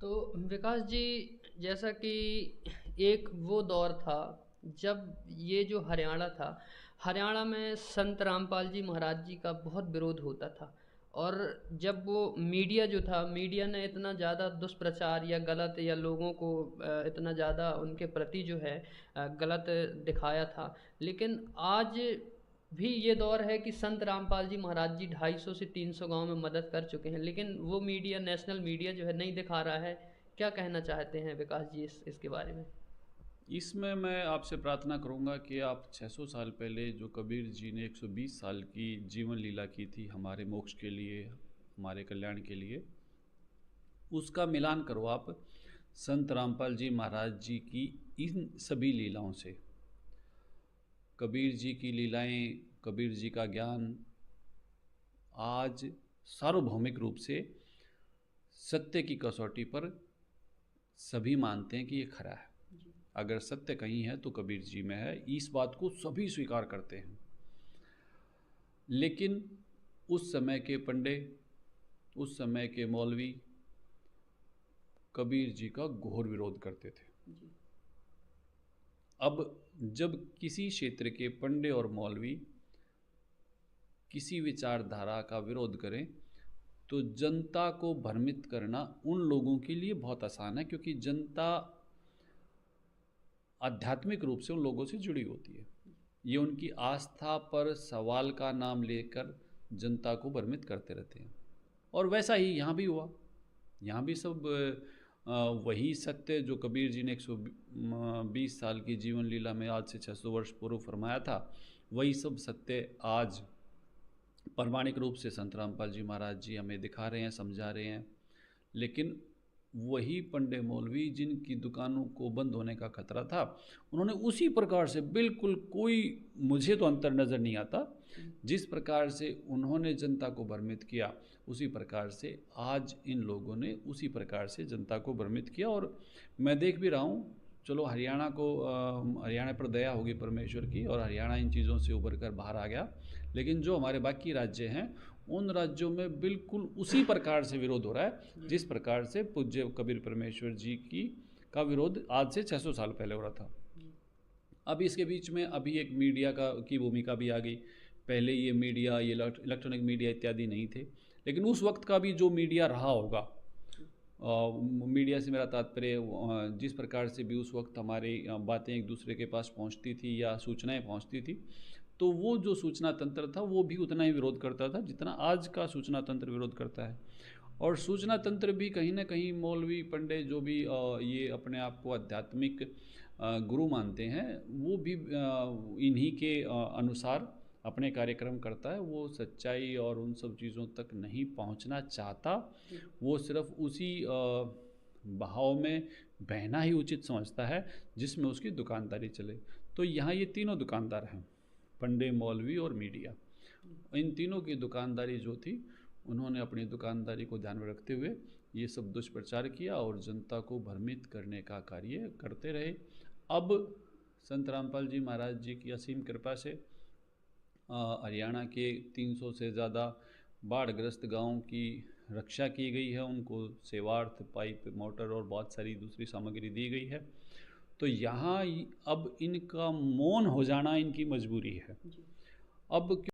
तो विकास जी, जैसा कि एक वो दौर था जब ये जो हरियाणा था, हरियाणा में संत रामपाल जी महाराज जी का बहुत विरोध होता था। और जब वो मीडिया जो था, मीडिया ने इतना ज़्यादा दुष्प्रचार या गलत या लोगों को इतना ज़्यादा उनके प्रति जो है गलत दिखाया था। लेकिन आज भी ये दौर है कि संत रामपाल जी महाराज जी 250 से 300 गांव में मदद कर चुके हैं, लेकिन वो मीडिया, नेशनल मीडिया जो है नहीं दिखा रहा है। क्या कहना चाहते हैं विकास जी इसके बारे में? इसमें मैं आपसे प्रार्थना करूंगा कि आप 600 साल पहले जो कबीर जी ने 120 साल की जीवन लीला की थी हमारे मोक्ष के लिए, हमारे कल्याण के लिए, उसका मिलान करो आप संत रामपाल जी महाराज जी की इन सभी लीलाओं से। कबीर जी की लीलाएं, कबीर जी का ज्ञान आज सार्वभौमिक रूप से सत्य की कसौटी पर सभी मानते हैं कि ये खरा है। अगर सत्य कहीं है तो कबीर जी में है, इस बात को सभी स्वीकार करते हैं। लेकिन उस समय के पंडे, उस समय के मौलवी कबीर जी का घोर विरोध करते थे। अब जब किसी क्षेत्र के पंडे और मौलवी किसी विचारधारा का विरोध करें तो जनता को भ्रमित करना उन लोगों के लिए बहुत आसान है, क्योंकि जनता आध्यात्मिक रूप से उन लोगों से जुड़ी होती है। ये उनकी आस्था पर सवाल का नाम लेकर जनता को भ्रमित करते रहते हैं। और वैसा ही यहाँ भी हुआ। यहाँ भी सब वही सत्य जो कबीर जी ने 120 साल की जीवन लीला में आज से 600 वर्ष पूर्व फरमाया था, वही सब सत्य आज प्रामाणिक रूप से संत रामपाल जी महाराज जी हमें दिखा रहे हैं, समझा रहे हैं। लेकिन वही पंडे मौलवी जिनकी दुकानों को बंद होने का खतरा था, उन्होंने उसी प्रकार से, बिल्कुल कोई मुझे तो अंतर नज़र नहीं आता, जिस प्रकार से उन्होंने जनता को भ्रमित किया, उसी प्रकार से आज इन लोगों ने उसी प्रकार से जनता को भ्रमित किया। और मैं देख भी रहा हूँ, चलो हरियाणा को हरियाणा पर दया होगी परमेश्वर की और हरियाणा इन चीज़ों से उभर कर बाहर आ गया। लेकिन जो हमारे बाकी राज्य हैं, उन राज्यों में बिल्कुल उसी प्रकार से विरोध हो रहा है जिस प्रकार से पूज्य कबीर परमेश्वर जी का विरोध आज से 600 साल पहले हो रहा था। अब इसके बीच में अभी एक मीडिया की भूमिका भी आ गई। पहले ये मीडिया, ये इलेक्ट्रॉनिक मीडिया इत्यादि नहीं थे, लेकिन उस वक्त का भी जो मीडिया रहा होगा, मीडिया से मेरा तात्पर्य जिस प्रकार से भी उस वक्त हमारी बातें एक दूसरे के पास पहुंचती थी या सूचनाएं पहुंचती थी, तो वो जो सूचना तंत्र था वो भी उतना ही विरोध करता था जितना आज का सूचना तंत्र विरोध करता है। और सूचना तंत्र भी कहीं ना कहीं मौलवी पंडे जो भी ये अपने आप को आध्यात्मिक गुरु मानते हैं, वो भी इन्हीं के अनुसार अपने कार्यक्रम करता है। वो सच्चाई और उन सब चीज़ों तक नहीं पहुंचना चाहता, वो सिर्फ उसी बहाव में बहना ही उचित समझता है जिसमें उसकी दुकानदारी चले। तो यहाँ ये तीनों दुकानदार हैं, पंडे, मौलवी और मीडिया। इन तीनों की दुकानदारी जो थी, उन्होंने अपनी दुकानदारी को ध्यान में रखते हुए ये सब दुष्प्रचार किया और जनता को भ्रमित करने का कार्य करते रहे। अब संत रामपाल जी महाराज जी की असीम कृपा से हरियाणा के 300 से ज़्यादा बाढ़ग्रस्त गांवों की रक्षा की गई है। उनको सेवार्थ, पाइप, मोटर और बहुत सारी दूसरी सामग्री दी गई है। तो यहाँ अब इनका मौन हो जाना इनकी मजबूरी है। अब